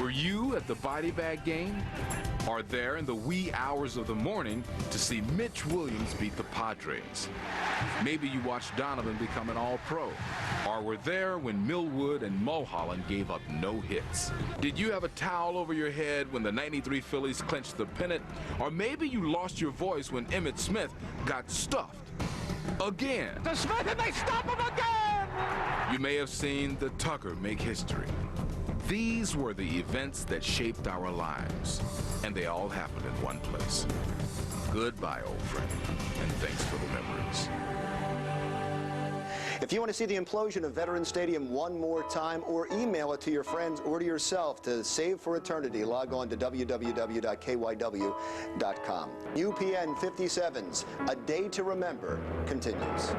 Were you at the body bag game? Or there in the wee hours of the morning to see Mitch Williams beat the Padres? Maybe you watched Donovan become an All-Pro. Or were there when Millwood and Mulholland gave up no hits? Did you have a towel over your head when the '93 Phillies clinched the pennant? Or maybe you lost your voice when Emmitt Smith got stuffed again. To Smith, and they stop him again! You may have seen the Tucker make history. These were the events that shaped our lives, and they all happened in one place. Goodbye, old friend, and thanks for the memories. If you want to see the implosion of Veterans Stadium one more time, or email it to your friends or to yourself to save for eternity, log on to www.kyw.com. UPN 57's A Day to Remember continues.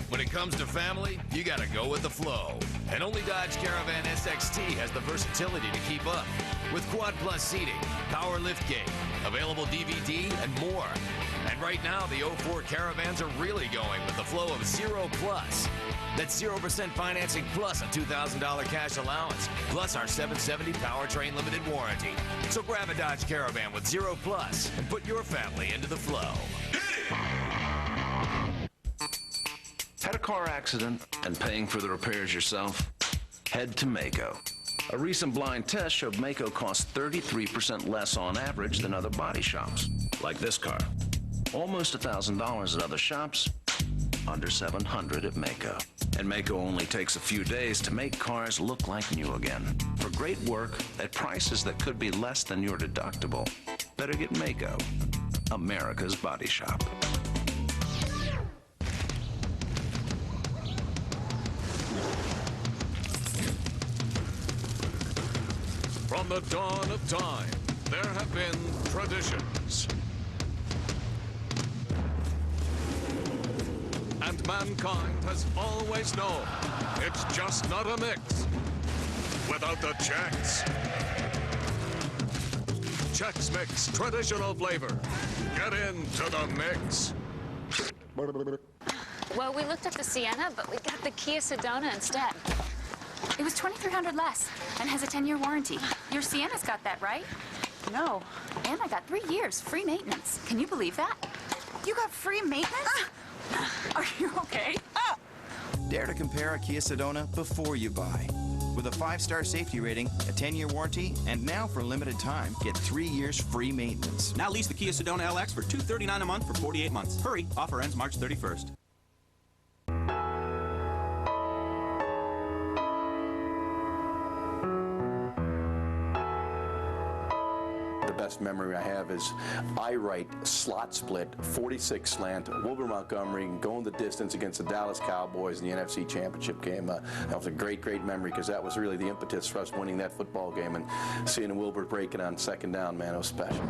When it comes to family, you gotta go with the flow. And only Dodge Caravan SXT has the versatility to keep up. With Quad Plus seating, power lift gate, available DVD, and more. And right now, the 04 Caravans are really going with the flow of 0 Plus. That's 0% financing plus a $2,000 cash allowance, plus our 770 powertrain limited warranty. So grab a Dodge Caravan with 0 Plus and put your family into the flow. Had a car accident and paying for the repairs yourself? Head to Maaco. A recent blind test showed Maaco costs 33% less on average than other body shops, like this car. Almost $1,000 at other shops, under $700 at Maaco. And Maaco only takes a few days to make cars look like new again. For great work at prices that could be less than your deductible, better get Maaco, America's body shop. From the dawn of time, there have been traditions. And mankind has always known it's just not a mix without the Chex. Chex Mix traditional flavor. Get into the mix. Well, we looked at the Sienna, but we got the Kia Sedona instead. It was $2,300 less and has a 10-year warranty. Your Sienna's got that, right? No. And I got 3 years free maintenance. Can you believe that? You got free maintenance? Are you okay? Dare to compare a Kia Sedona before you buy. With a 5-star safety rating, a 10-year warranty, and now for a limited time, get 3 years free maintenance. Now lease the Kia Sedona LX for $239 a month for 48 months. Hurry, offer ends March 31st. Best memory I have is I write slot split, 46 slant, Wilbur Montgomery going the distance against the Dallas Cowboys in the NFC Championship game. That was a great memory because that was really the impetus for us winning that football game, and seeing Wilbur breaking on second down, man, it was special.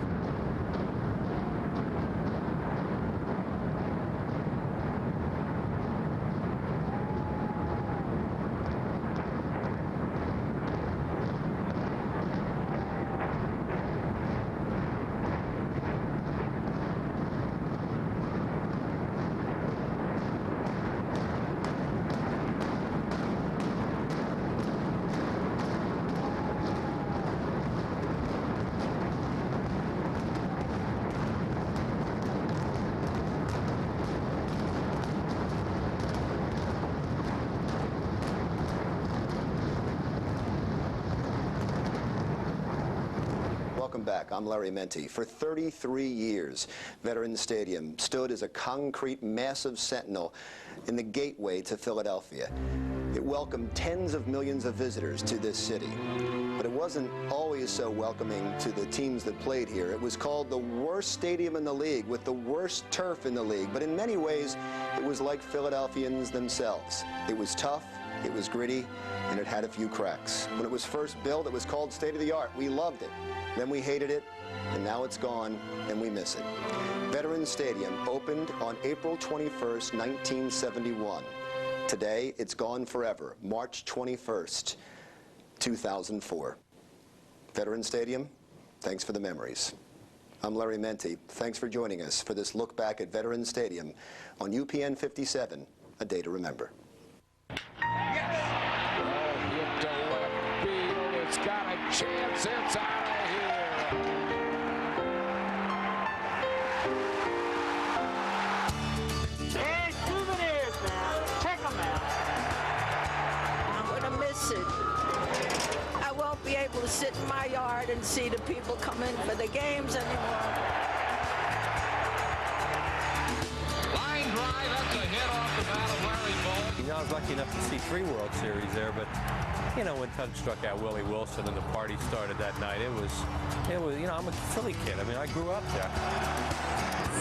Welcome back. I'm Larry Menti. For 33 years, Veterans Stadium stood as a concrete, massive sentinel in the gateway to Philadelphia. It welcomed tens of millions of visitors to this city. But it wasn't always so welcoming to the teams that played here. It was called the worst stadium in the league, with the worst turf in the league. But in many ways, it was like Philadelphians themselves. It was tough, it was gritty, and it had a few cracks. When it was first built, it was called state-of-the-art. We loved it. Then we hated it, and now it's gone, and we miss it. Veterans Stadium opened on April 21st, 1971. Today, it's gone forever, March 21st, 2004. Veterans Stadium, thanks for the memories. I'm Larry Menti. Thanks for joining us for this look back at Veterans Stadium on UPN 57, A Day to Remember. Hit to left field. It's got a chance. It's out of here. Hey, souvenirs now. Check them out. I'm going to miss it. I won't be able to sit in my yard and see the people come in for the games anymore. Line drive. That's a hit off the bat of Larry Bolt. You know, I was lucky enough to see 3 World Series there, but you know, when Tug struck out Willie Wilson and the party started that night, it was, you know, I'm a Philly kid. I mean, I grew up there.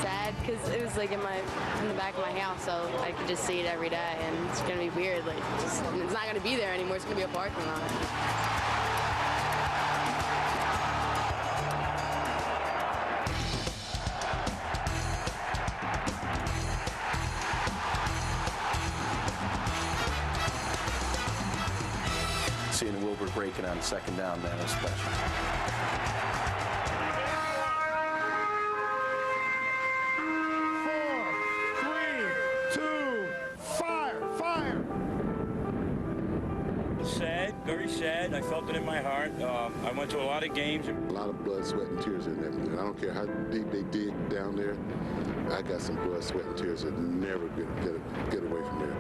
Sad because it was like in the back of my house, so I could just see it every day, and it's gonna be weird. Like, it's not gonna be there anymore. It's gonna be a parking lot. Seeing Wilbur breaking on second down, man, was special. 4, 3, 2, fire! Sad, very sad. I felt it in my heart. I went to a lot of games. A lot of blood, sweat, and tears in there. I don't care how deep they dig down there. I got some blood, sweat, and tears that never get away from there.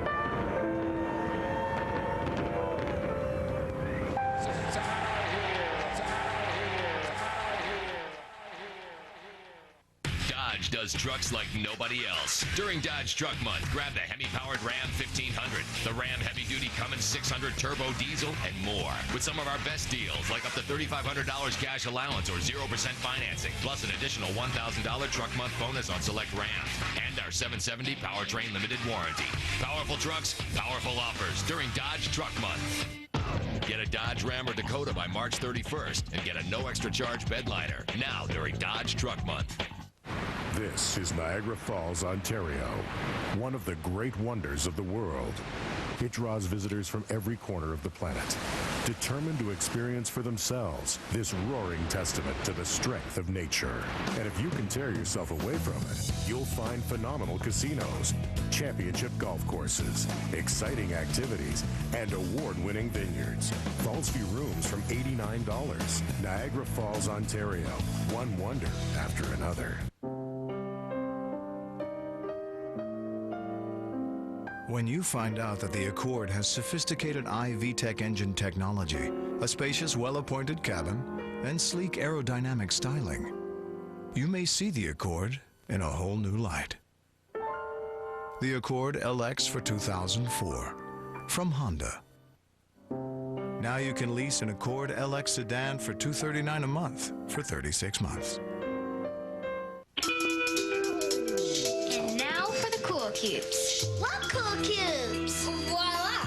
Dodge does trucks like nobody else. During Dodge Truck Month, grab the Hemi-powered Ram 1500, the Ram Heavy-Duty Cummins 600 Turbo Diesel, and more. With some of our best deals, like up to $3,500 cash allowance or 0% financing, plus an additional $1,000 truck month bonus on select Rams, and our 770 powertrain limited warranty. Powerful trucks, powerful offers during Dodge Truck Month. Get a Dodge Ram or Dakota by March 31st and get a no extra charge bed liner now during Dodge Truck Month. This is Niagara Falls, Ontario, one of the great wonders of the world. It draws visitors from every corner of the planet, determined to experience for themselves this roaring testament to the strength of nature. And if you can tear yourself away from it, you'll find phenomenal casinos, championship golf courses, exciting activities, and award-winning vineyards. Fallsview rooms from $89. Niagara Falls, Ontario, one wonder after another. When you find out that the Accord has sophisticated iVTEC engine technology, a spacious, well-appointed cabin, and sleek aerodynamic styling, you may see the Accord in a whole new light. The Accord LX for 2004 from Honda. Now you can lease an Accord LX sedan for $239 a month for 36 months. And now for the Cool Cubes. What Cool Cubes? Voila!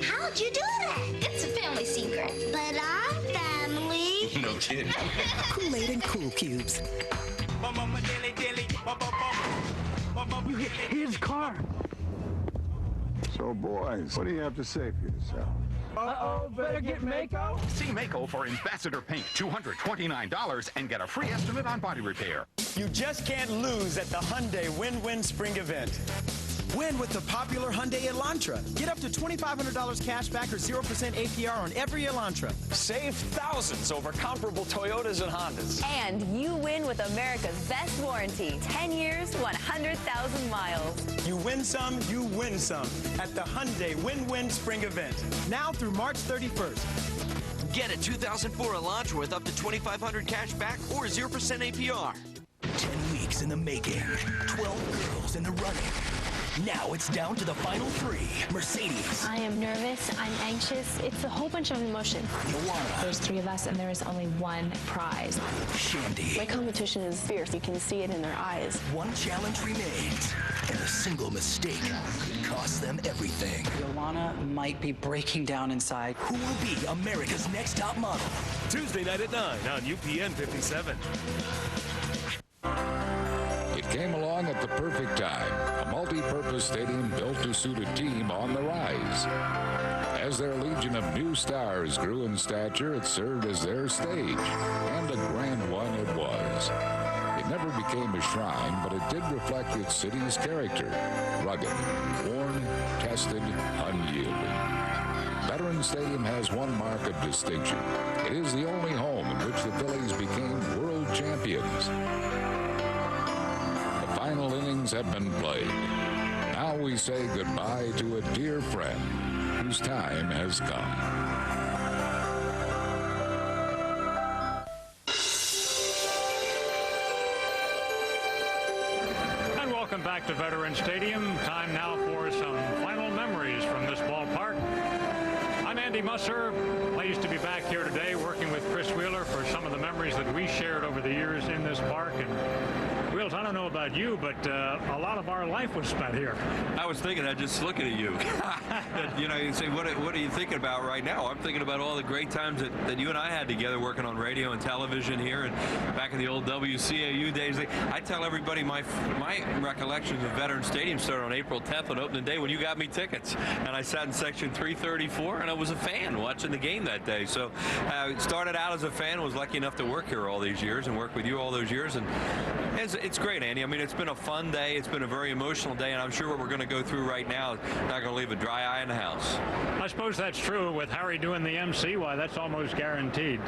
How'd you do that? It's a family secret. But I'm family. No kidding. Kool-Aid and Cool Cubes. You hit his car. So, boys, what do you have to say for yourself? Uh-oh, better get Mako. See Mako for Ambassador Paint, $229, and get a free estimate on body repair. You just can't lose at the Hyundai Win-Win Spring Event. Win with the popular Hyundai Elantra. Get up to $2,500 cash back or 0% APR on every Elantra. Save thousands over comparable Toyotas and Hondas. And you win with America's best warranty. 10 years, 100,000 miles. You win some, you win some at the Hyundai Win-Win Spring Event. Now through March 31st. Get a 2004 Elantra with up to $2,500 cash back or 0% APR. 10 weeks in the making. 12 girls in the running. Now it's down to the final 3. Mercedes. I am nervous. I'm anxious. It's a whole bunch of emotion. Joanna. There's 3 of us, and there is only one prize. Shandy. My competition is fierce. You can see it in their eyes. One challenge remains, and a single mistake could cost them everything. Joanna might be breaking down inside. Who will be America's next top model? Tuesday night at 9 on UPN 57. It came along at the perfect time. A multi-purpose stadium built to suit a team on the rise. As their legion of new stars grew in stature, it served as their stage, and a grand one it was. became a shrine, but it did reflect its city's character. Rugged, worn, tested, unyielding. Veterans Stadium has one mark of distinction. It is the only home in which the Phillies became world champions. The final innings have been played. Now we say goodbye to a dear friend whose time has come. Welcome back to Veterans Stadium. Time now for some final memories from this ballpark. I'm Andy Musser. Pleased to be back here today working with Chris Wheeler for some of the memories that we shared over the years in this park. And Wheels, I don't know about you, but a lot of our life was spent here. I was thinking that just looking at you. You know, you say, what are you thinking about right now? I'm thinking about all the great times that you and I had together working on radio and television here, and back in the old WCAU days. I tell everybody my recollections of Veterans Stadium started on April 10th on opening day when you got me tickets. And I sat in section 334, and I was a fan watching the game that day. So started out as a fan, was lucky enough to work here all these years and work with you all those years. And it's great, Andy. I mean, it's been a fun day. It's been a very emotional day, and I'm sure what we're going to go through right now is not going to leave a dry eye in the house. I suppose that's true. With Harry doing the MC, why, that's almost guaranteed.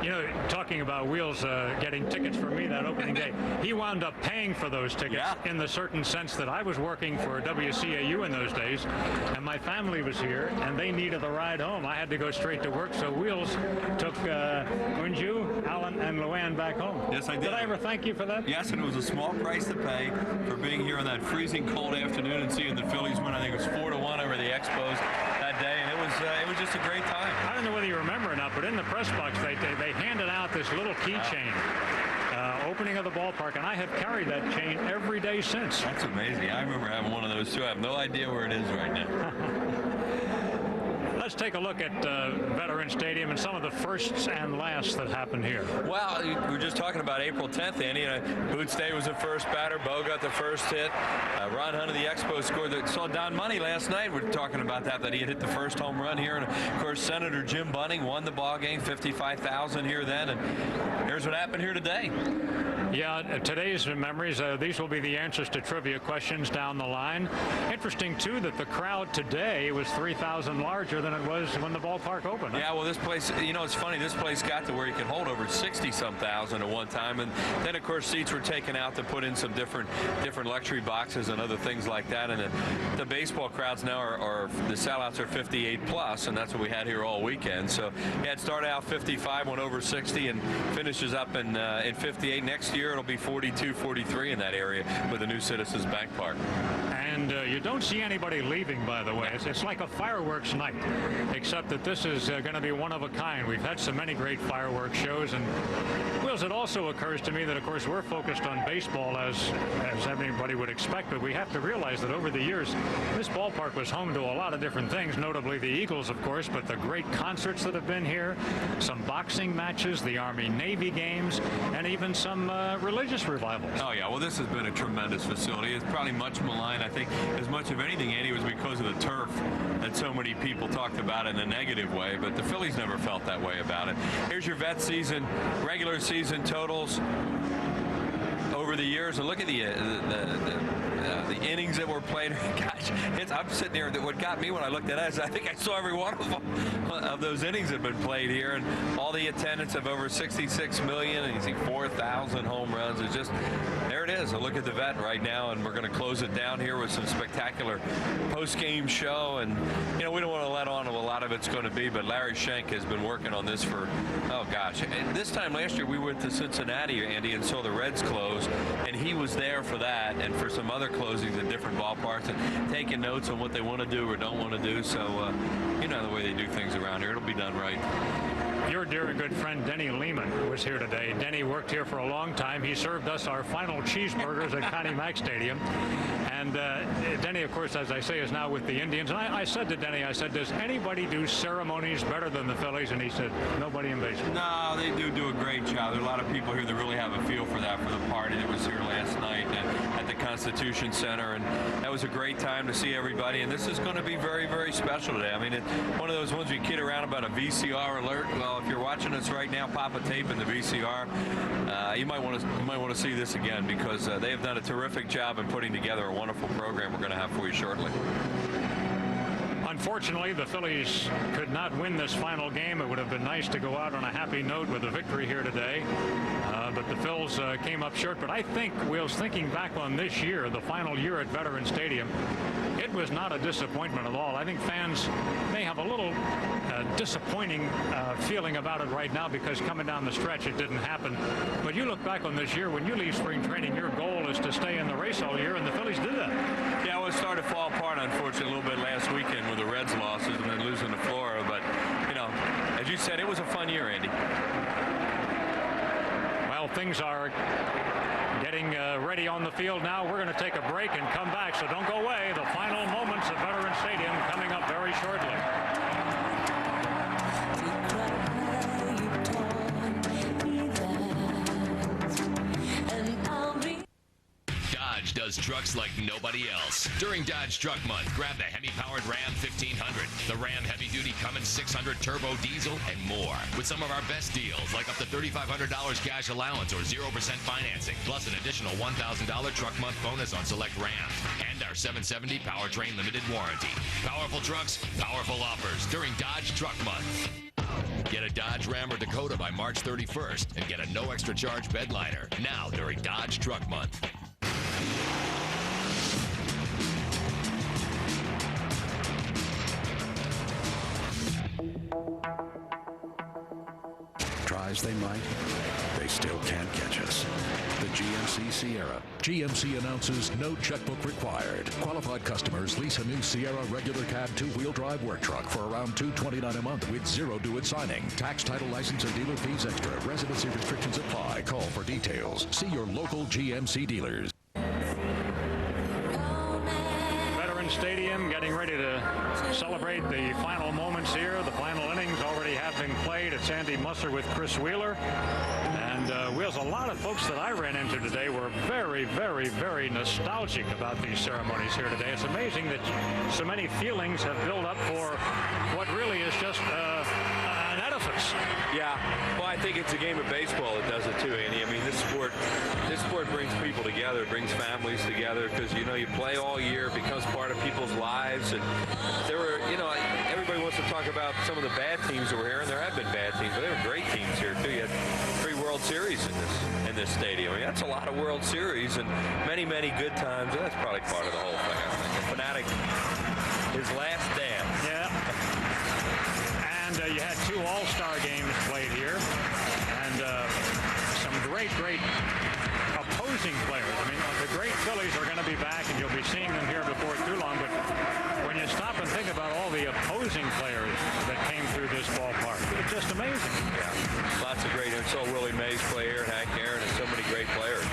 You know, talking about Wheels getting tickets for me that opening day, he wound up paying for those tickets in the certain sense that I was working for WCAU in those days, and my family was here, and they needed a ride home. I had to go straight to work, so Wheels took Unju, Alan, and Luann back home. Yes, I did. Did I ever thank you for that? Yes, and it was a small price to pay for being here on that freezing cold afternoon and seeing the Phillies win. I think it was 4-1 over the Expos that day, and it was just a great time. I don't know whether you remember or not, but in the press box they handed out this little keychain. Opening of the ballpark, and I have carried that chain every day since. That's amazing. I remember having one of those too. I have no idea where it is right now. Let's take a look at Veterans Stadium and some of the firsts and lasts that happened here. Well, we were just talking about April 10th, Andy. Boots Day was the first batter. Bo got the first hit. Ron Hunt of the Expos scored. Saw Don Money last night. We're talking about that he had hit the first home run here. And, of course, Senator Jim Bunning won the ball game, 55,000 here then. And here's what happened here today. Yeah, today's memories, these will be the answers to trivia questions down the line. Interesting, too, that the crowd today was 3,000 larger than it was when the ballpark opened. Yeah, well, this place, you know, it's funny. This place got to where you could hold over 60-some thousand at one time. And then, of course, seats were taken out to put in some different luxury boxes and other things like that. And the baseball crowds now are the sellouts are 58 plus, and that's what we had here all weekend. So, yeah, it started out 55, went over 60, and finishes up in 58. Next year, it'll be 42, 43 in that area with the new Citizens Bank Park. And you don't see anybody leaving, by the way. It's like a fireworks night, except that this is going to be one of a kind. We've had so many great fireworks shows. And, Wills, it also occurs to me that, of course, we're focused on baseball as everybody would expect, but we have to realize that over the years, this ballpark was home to a lot of different things, notably the Eagles, of course, but the great concerts that have been here, some boxing matches, the Army-Navy games, and even some religious revivals. Oh, yeah. Well, this has been a tremendous facility. It's probably much maligned. I think as much of anything, Andy, was because of the turf that so many people talked about in a negative way, but the Phillies never felt that way about it. Here's your vet season, regular season totals over the years, and look at the innings that were played. Gosh, I'm sitting here. What got me when I looked at it is I think I saw every one of them of those innings that have been played here, and all the attendance of over 66 million, and you see 4,000 home runs. It's just, there it is. A look at the vet right now, and we're going to close it down here with some spectacular post-game show. And you know, we don't want to let on a lot of it's going to be, but Larry Schenk has been working on this for, oh gosh, and this time last year we went to Cincinnati, Andy, and saw the Reds close, and he was there for that and for some other closings in different ballparks and taking notes on what they want to do or don't want to do. So you know the way they do things around here, it'll be done right. Your dear and good friend Denny Lehman was here today. Denny worked here for a long time. He served us our final cheeseburgers at Connie Mack Stadium. And Denny, of course, as I say, is now with the Indians. And I said to Denny, I said, does anybody do ceremonies better than the Phillies? And he said, nobody in baseball. No, they do a great job. There are a lot of people here that really have a feel for that, for the party that was here last night. And at the Constitution Center, and that was a great time to see everybody. And this is going to be very, very special today. I mean, it's one of those ones we kid around about a VCR alert. Well, if you're watching us right now, pop a tape in the VCR. You might want to see this again, because they have done a terrific job in putting together a wonderful program we're going to have for you shortly. Unfortunately, the Phillies could not win this final game. It would have been nice to go out on a happy note with a victory here today. But the Phils came up short. But I think, Will's, thinking back on this year, the final year at Veterans Stadium, it was not a disappointment at all. I think fans may have a little disappointing feeling about it right now, because coming down the stretch it didn't happen. But you look back on this year, when you leave spring training, your goal is to stay in the race all year, and the Phillies did that. Yeah, well, it started to fall apart, unfortunately, a little bit last weekend with the Reds losses and then losing to Florida. But, you know, as you said, it was a fun year, Andy. Well, things are getting ready on the field now. We're going to take a break and come back, so don't go away. The final moments at Veterans Stadium coming up very shortly. Dodge does trucks like nobody else. During Dodge Truck Month, grab the Hemi-powered Ram 1500, the Ram heavy-duty Cummins 600 turbo diesel, and more. With some of our best deals, like up to $3,500 cash allowance or 0% financing, plus an additional $1,000 truck month bonus on select Rams, and our 770 powertrain limited warranty. Powerful trucks, powerful offers during Dodge Truck Month. Get a Dodge Ram or Dakota by March 31st and get a no extra charge bed liner now during Dodge Truck Month. Try as they might, they still can't catch us. The GMC Sierra. GMC announces no checkbook required. Qualified customers lease a new Sierra regular cab two-wheel drive work truck for around $229 a month with zero due at signing. Tax, title, license, and dealer fees extra. Residency restrictions apply. Call for details. See your local GMC dealers. Veterans Stadium getting ready to celebrate the final moments here. The final innings already have been played. It's Andy Musser with Chris Wheeler. And Wheels, a lot of folks that I ran into today were very, very, very nostalgic about these ceremonies here today. It's amazing that so many feelings have built up for what really is just an edifice. Yeah, well, I think it's a game of baseball that does it too, Andy. I mean, this sport brings people together, brings families together, because, you know, you play all year, it becomes part of people's lives. And there were, you know, everybody wants to talk about some of the bad teams that were here, and there have been bad teams, but there were great teams here too. You had 3 World Series in this stadium. I mean, that's a lot of World Series and many, many good times. And that's probably part of the whole thing, I think. The Fanatic, his last dance. Yeah. And you had 2 All-Star games played here, and some great opposing players. I mean, the great Phillies are going to be back, and you'll be seeing them here before too long. But when you stop and think about all the opposing players that came through this ballpark, it's just amazing. Yeah, lots of great. And so Willie Mays play here, and Hank Aaron, and so many great players.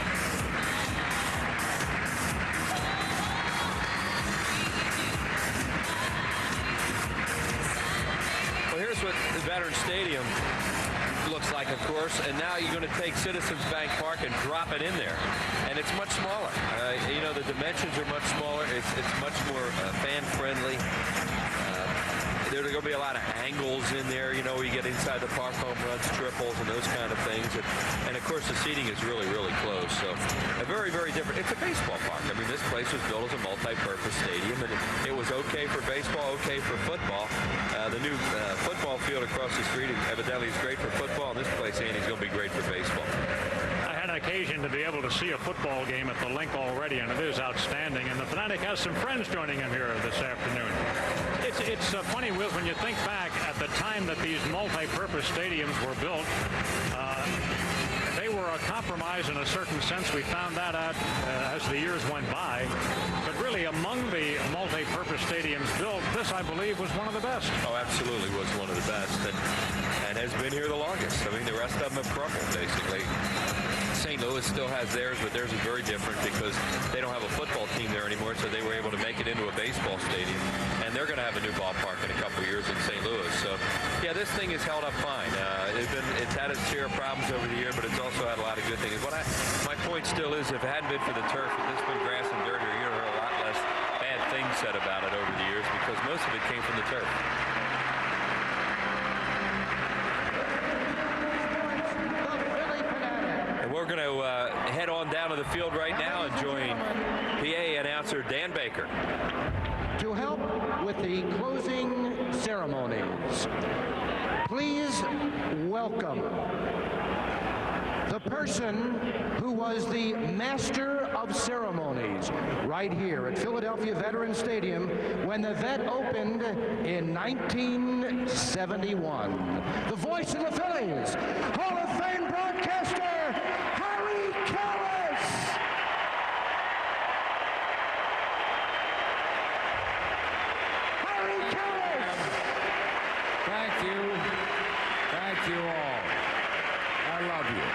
Here's what the Veterans Stadium looks like, of course, and now you're going to take Citizens Bank Park and drop it in there, and it's much smaller. You know, the dimensions are much smaller. It's much more fan-friendly. There are going to be a lot of angles in there, you know, where you get inside the park, home runs, triples, and those kind of things. And of course, the seating is really, really close. So a very, very different. It's a baseball park. I mean, this place was built as a multi-purpose stadium, and it was okay for baseball, okay for football. The new football field across the street evidently is great for football, and this place, Andy, is going to be great for baseball. I had an occasion to be able to see a football game at the Link already, and it is outstanding. And the Fanatic has some friends joining him here this afternoon. It's funny, Will, when you think back at the time that these multi-purpose stadiums were built, they were a compromise in a certain sense. We found that out as the years went by. But really, Really, among the multi-purpose stadiums built, this, I believe, was one of the best. Oh, absolutely was one of the best, and has been here the longest. I mean, the rest of them have crumbled, basically. St. Louis still has theirs, but theirs is very different because they don't have a football team there anymore, so they were able to make it into a baseball stadium. And they're going to have a new ballpark in a couple of years in St. Louis. So, yeah, this thing has held up fine. It's had its share of problems over the year, but it's also had a lot of good things. My point still is, if it hadn't been for the turf, if this been grass and dirt, you're going to hear a lot less bad things said about it over the years because most of it came from the turf. We're going to head on down to the field right now and join PA announcer Dan Baker. To help with the closing ceremonies, please welcome the person who was the master of ceremonies right here at Philadelphia Veterans Stadium when the Vet opened in 1971. The voice of the Phillies, Hall of Fame broadcaster, Harry Kalas. Harry Kalas. Thank you. Thank you all. I love you.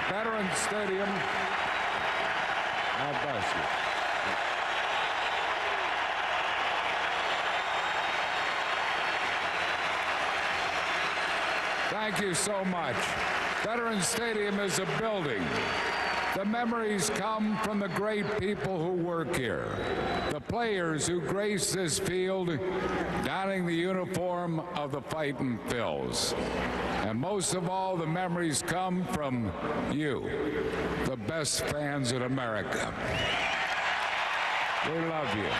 Veterans Stadium. God bless you. Thank you so much. Veterans Stadium is a building. The memories come from the great people who work here, the players who grace this field, donning the uniform of the Fightin' Phils. And most of all, the memories come from you, the best fans in America. We love you.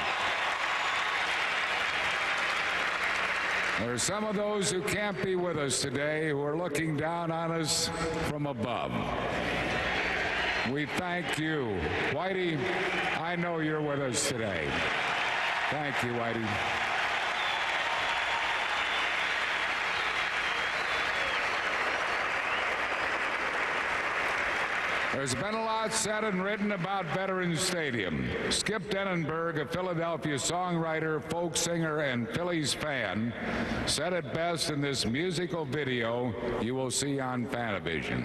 There are some of those who can't be with us today who are looking down on us from above. We thank you. Whitey, I know you're with us today. Thank you, Whitey. There's been a lot said and written about Veterans Stadium. Skip Denenberg, a Philadelphia songwriter, folk singer, and Phillies fan, said it best in this musical video you will see on Fanavision.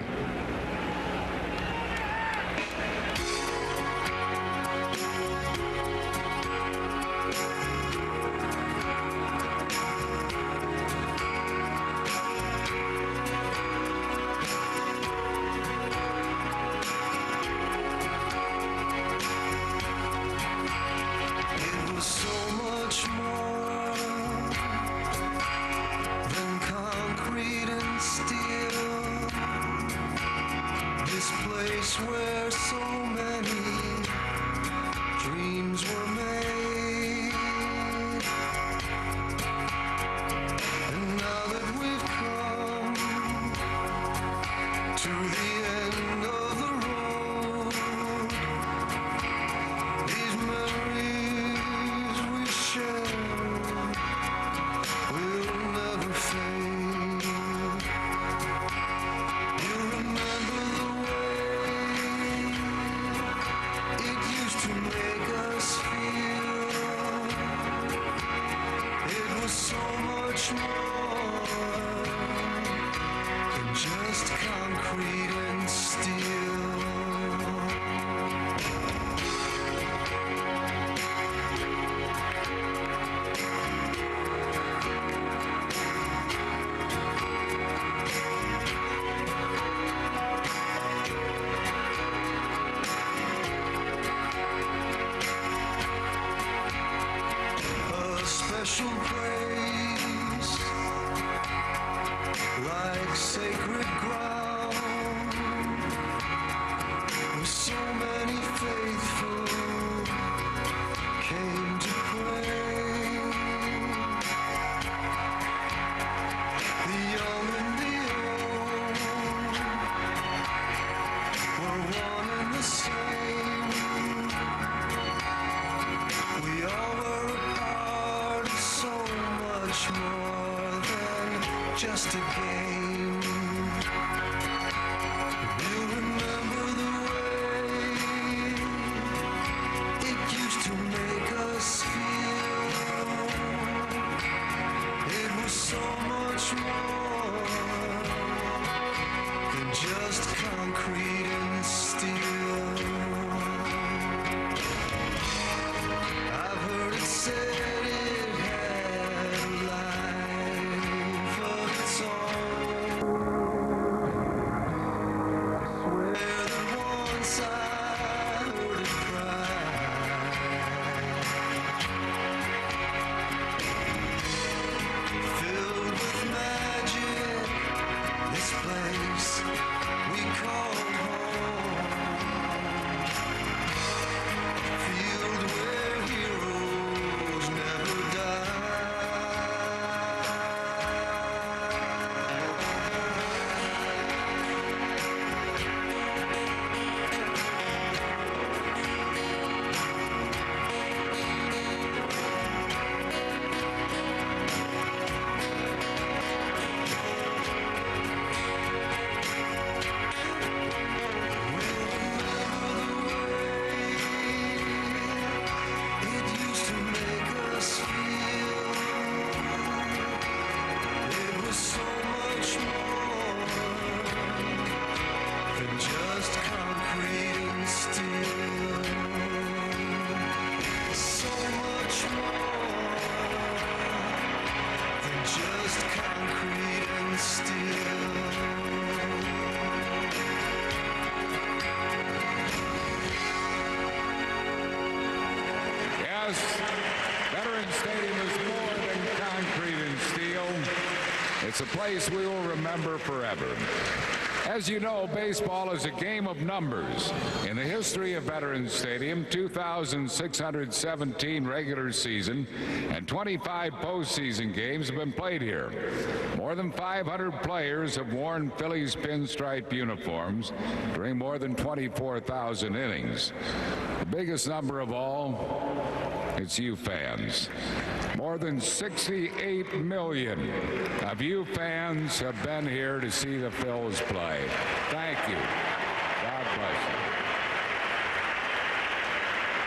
Where so many dreams were made, and now that we've come to the end of the road, these memories we share will never fade. You remember the to make us feel it was so much more than just concrete and steel. Special place, like sacred ground, where so many faithful came to pray. The young and the old were one and the same. We all were so much more than just a game. You remember the way us, Veterans Stadium is more than concrete and steel. It's a place we will remember forever. As you know, baseball is a game of numbers. In the history of Veterans Stadium, 2,617 regular season and 25 postseason games have been played here. More than 500 players have worn Phillies pinstripe uniforms during more than 24,000 innings. The biggest number of all, it's you fans. More than 68 million of you fans have been here to see the Phils play. Thank you. God bless you.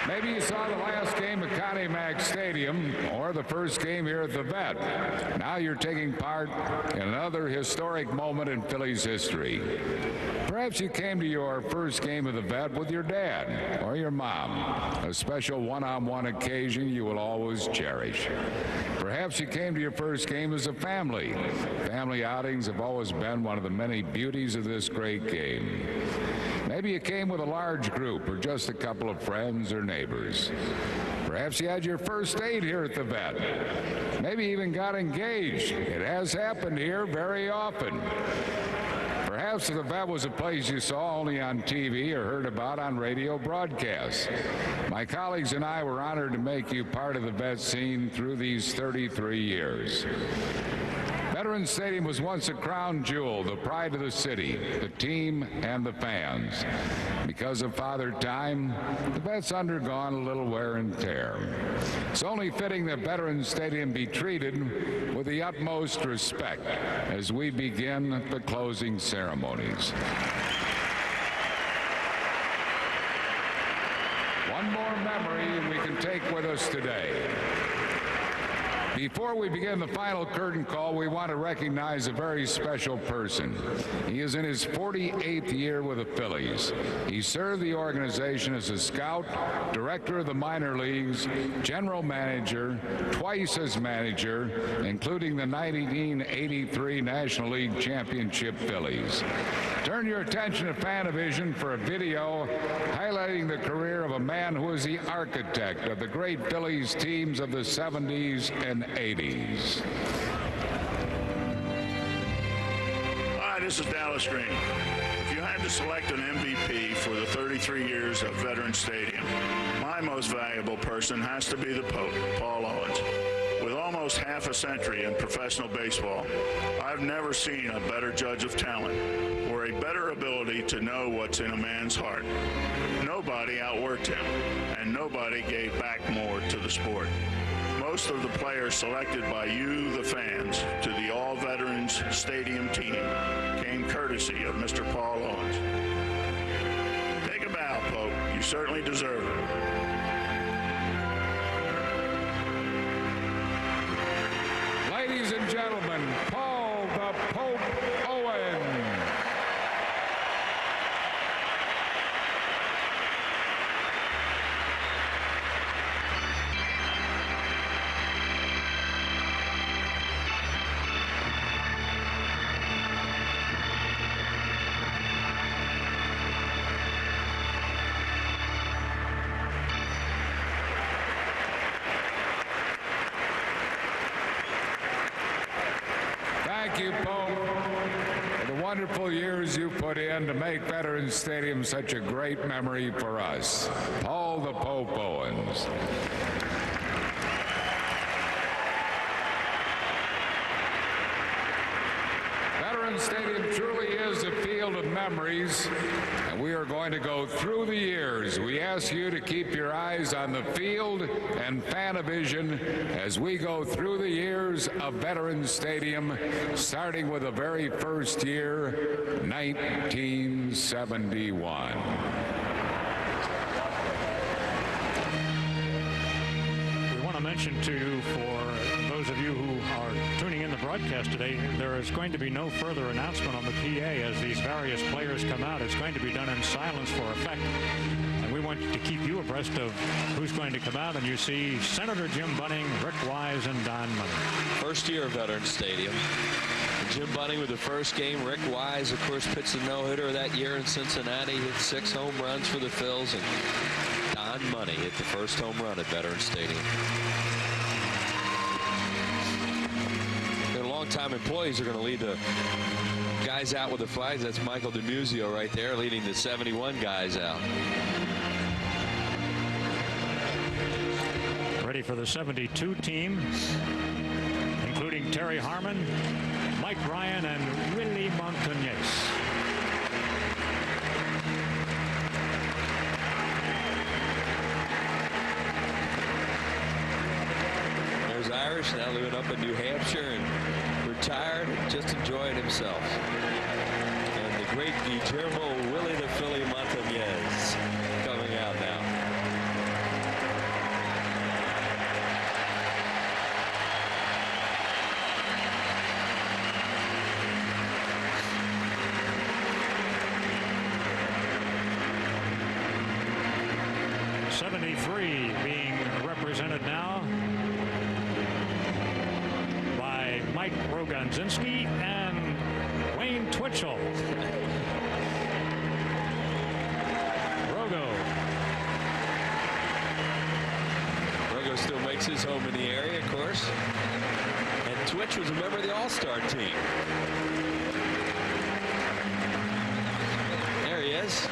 Maybe you saw the last game at Connie Mack Stadium or the first game here at the Vet. Now you're taking part in another historic moment in Phillies history. Perhaps you came to your first game of the Vet with your dad or your mom, a special one-on-one occasion you will always cherish. Perhaps you came to your first game as a family. Family outings have always been one of the many beauties of this great game. Maybe you came with a large group or just a couple of friends or neighbors. Perhaps you had your first date here at the Vet. Maybe even got engaged. It has happened here very often. Perhaps the Vet was a place you saw only on TV or heard about on radio broadcasts. My colleagues and I were honored to make you part of the Vet scene through these 33 years. Veterans Stadium was once a crown jewel, the pride of the city, the team, and the fans. Because of Father Time, the Vet's undergone a little wear and tear. It's only fitting that Veterans Stadium be treated with the utmost respect as we begin the closing ceremonies. One more memory we can take with us today. Before we begin the final curtain call, we want to recognize a very special person. He is in his 48th year with the Phillies. He served the organization as a scout, director of the minor leagues, general manager, twice as manager, including the 1983 National League Championship Phillies. Turn your attention to Fanavision for a video highlighting the career of a man who was the architect of the great Phillies teams of the 70s and 80s. Hi, this is Dallas Green. If you had to select an MVP for the 33 years of Veterans Stadium, my most valuable person has to be the Pope, Paul Owens. With almost half a century in professional baseball, I've never seen a better judge of talent or a better ability to know what's in a man's heart. Nobody outworked him, and nobody gave back more to the sport. Most of the players selected by you, the fans, to the All-Veterans Stadium team came courtesy of Mr. Paul Owens. Take a bow, Pope. You certainly deserve it. Ladies and gentlemen, Paul the Pope Owens. Thank you, Pope, for the wonderful years you put in to make Veterans Stadium such a great memory for us. Paul the Pope Owens. Veterans Stadium truly is a field of memories, and we are going to go through the years. We ask you to keep your eyes on the field and Fanavision as we go through the years of Veterans Stadium, starting with the very first year, 1971. We want to mention to you, for those of you who are tuning in the broadcast today, there is going to be no further announcement on the PA as these various players come out. It's going to be done in silence for effect. And we want to keep you abreast of who's going to come out. And you see Senator Jim Bunning, Rick Wise, and Don Money. First year of Veterans Stadium. Jim Bunning with the first game. Rick Wise, of course, pitched the no-hitter that year in Cincinnati. Hit 6 home runs for the Phils. And Don fun money. Hit the first home run at Veterans Stadium. Their longtime employees are going to lead the guys out with the flags. That's Michael DeMuzio right there, leading the 71 guys out. Ready for the 72 team, including Terry Harmon, Mike Ryan, and Willie Montañez. There's Irish now living up in New Hampshire and retired, just enjoying himself. And the great Guillermo Willie the Philly Montañez coming out now. Being represented now by Mike Roganzinski and Wayne Twitchell. Rogo still makes his home in the area, of course. And Twitch was a member of the All-Star team. There he is.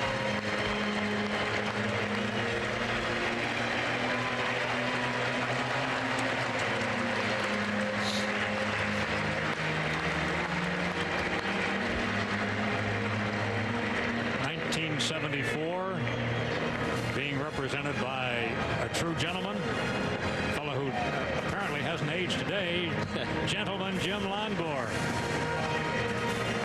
'74, being represented by a true gentleman, a fellow who apparently hasn't aged today, Gentleman Jim Lonborg.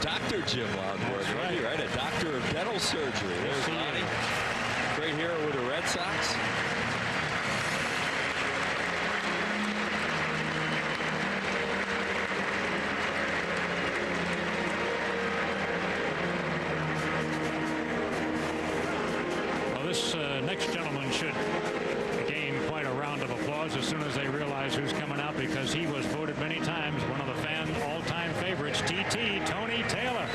Dr. Jim Lonborg, right? A doctor of dental surgery. There's Lonnie. Great hero with the Red Sox. This next gentleman should gain quite a round of applause as soon as they realize who's coming out, because he was voted many times one of the fan all-time favorites, TT, Tony Taylor.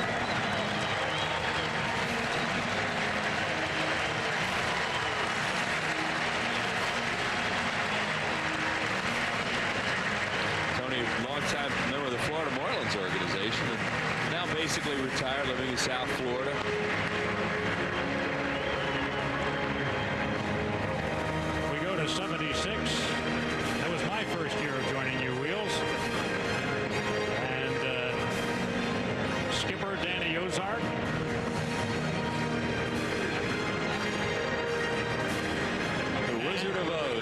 Tony, longtime member of the Florida Marlins organization, and now basically retired, living in South Florida. To 76. That was my first year of joining you, Wheels. And skipper Danny Ozark,